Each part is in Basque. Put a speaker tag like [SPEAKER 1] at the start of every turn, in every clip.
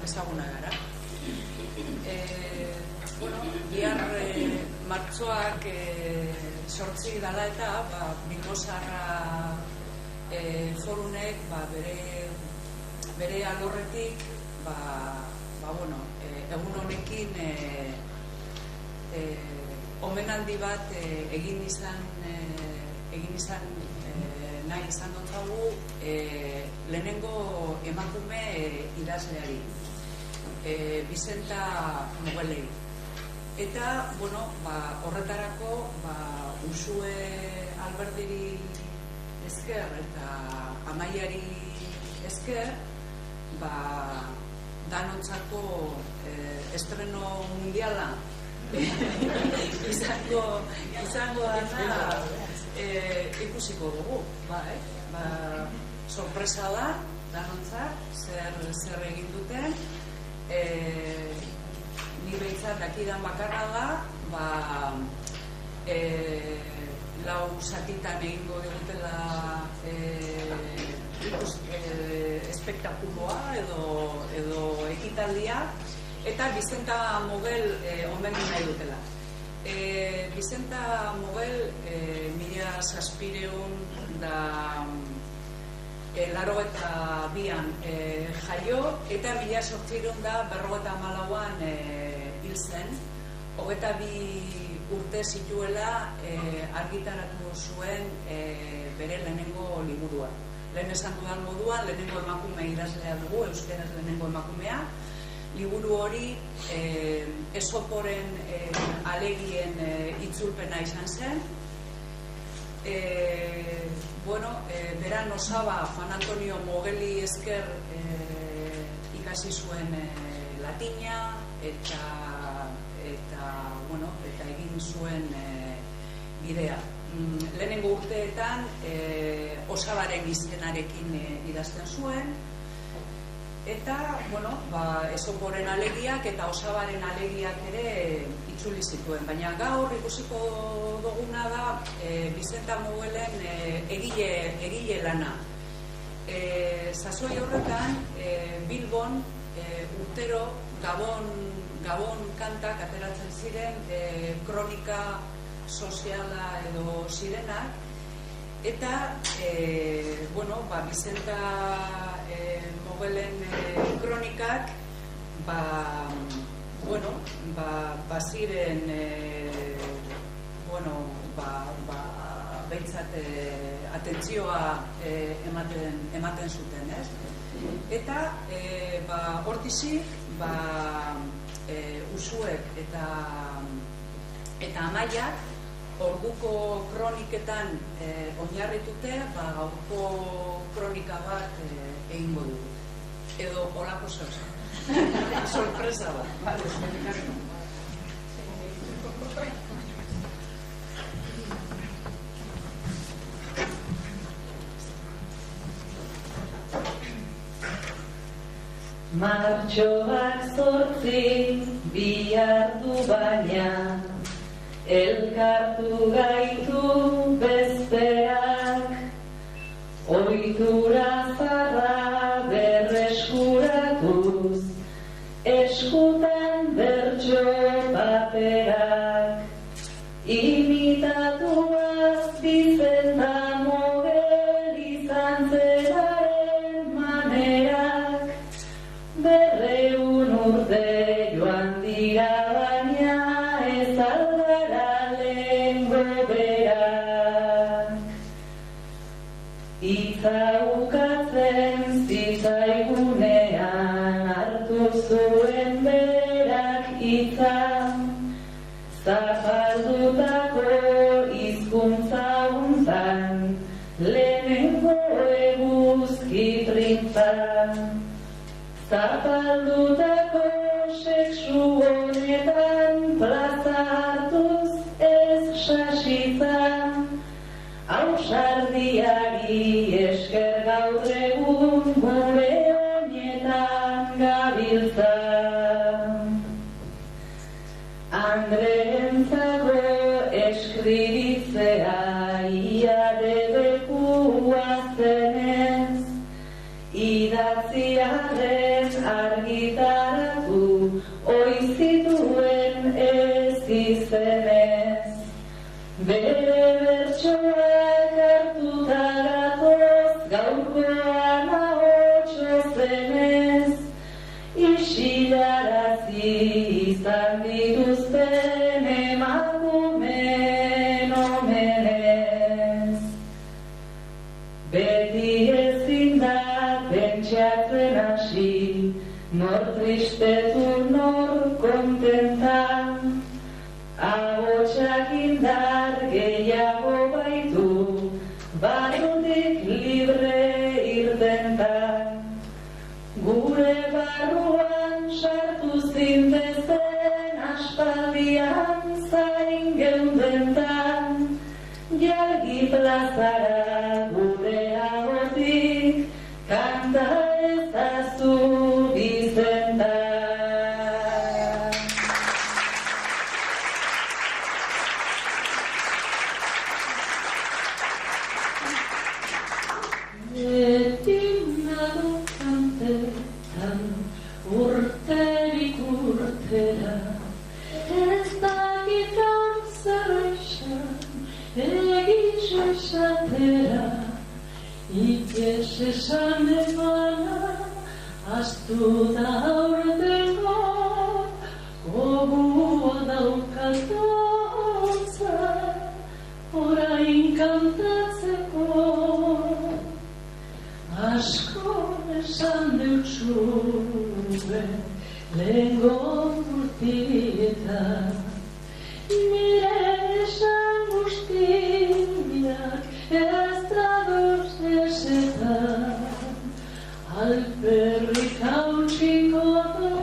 [SPEAKER 1] ezaguna gara. Bihar martxoak 8 dela eta Bilbosarra forunek bere alorretik egun honekin omenaldi bat egin izan nahi izan dutzagu lehenengo emakume idazleari, Bizenta Mogelei. Eta, horretarako Usue Alberdiri esker eta Amaiari esker danontzako estreno mundiala izango dana ikusiko dugu. Sorpresa da danontzak zer egin duten. Ni behintzat dakidan bakarra da lau zatitan egingo dugutela espektakuloa edo ekitaldia, eta Bizenta Mogel omendu nahi dutela. Bizenta Mogel 1782 an jaio, eta 1854an hil zen. 22 urte zituela argitaratu zuen bere lehenengo liburua. Lehen esan dudan moduan, lehenengo emakume idazlea dugu, euskaraz lehenengo emakumea. Liburu hori Esoporen alegien itzulpena izan zen. Beran osaba Juan Antonio Mogeli esker ikasi zuen latina eta egin zuen bidea. Lehenengo urteetan osabaren izenarekin idazten zuen, eta Esoporen alegiak eta osabaren alegiak ere itzuli zituen. Baina gaur ikusiko duguna da Bizenta Mogelen egile lana. Sasoi horretan Bilbon urtero Gabon kantak ateratzen ziren, kronika soziala edo zirenak, eta Bizenta Mogelen kronikak baziren behintzat atentzioa ematen zuten, ez? Eta hortizik Usuek eta Amaiak orduko kroniketan oinarritute gaurko kronika bat egingo dugu. Edo holako zauza. Sorpresa bat.
[SPEAKER 2] Martxoak 8 bihar du baina, elkartu gaitu bezperak, ohitura zarra berreskuratuz, eskutan bertso paperak, imitatuaz Bizenta Mogel izan zeraren manerak, 200 urte joan dira baina ez aldara lehengo berak. Itza zitzaigunean hartu zuen berak hitza, zapaldutako hizkuntza untan lehenengo eguzki printza. Zapaldutako sexu honetan plaza hartuz ez sasitza, ausardiari esker gaur egun gure honetan gabiltza. Andreentzako eskribitzea ia debekua zenez, idatziaren argita pentsatzen hasi, nor tristetu, nor kontentan, ahotsak indar gehiago baitu, barrutik libre irtentan. Gure barruan sartu zintezen aspaldian zain geundentan, jalgi plazara gure ahotik, kanta ezazu bizentan. Urterik urtera, ez dakit zer esan, egiz esatera, ites esan emana, astu da aurtengo, gogua daukat hotza, orain kantatzeko. Asko esan deutzue lehengo urtietan, nire esan guztiak ez dagoz ezetan, alperrik hautsiko do,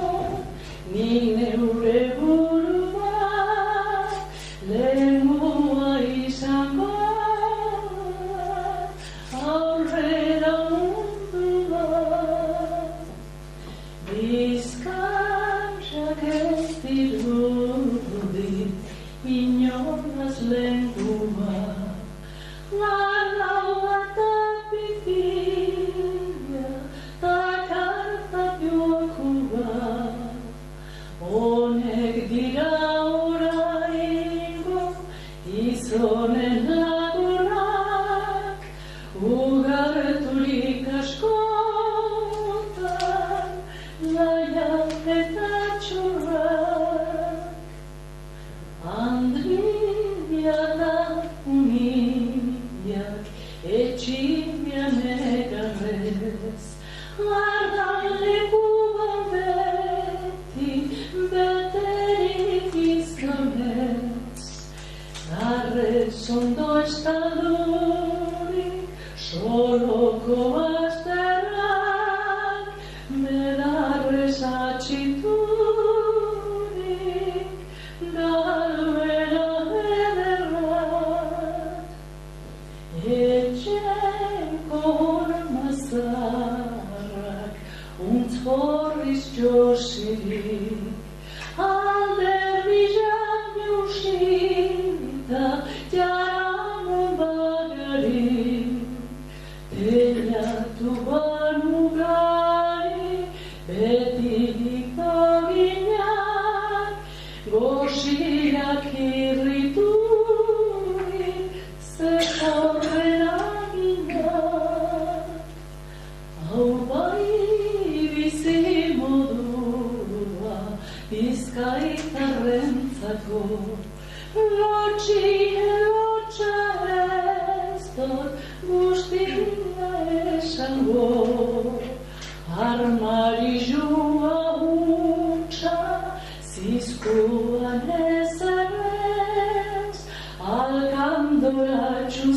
[SPEAKER 2] ni neure burua, lehengua izango, aurrera bizkarrak ez dirudi inolaz lengua, laua eta pipila eta karta biokua, honek dira oraingo izonen lagunak, ugarturik askotan, laiak eta txurrak, Andria da uniak etximean egarrez, ardaleku beti beterik izanez, arrez ondo estadurik, soloko azterrak, belarrez atxiturik, galbera ederrak, etxeko hormazarrak, untzorriz josirik, alderdi janusita, jaramon bagarik, telatu banugari, betirik doginak, goxiak irriturik, zetorren aginak. Hau bai bizi modua, bizkaitarrentzako, lotxa ez dut guztia esango, armarizua hutsa, zizkuan ez errez, alkandoratxu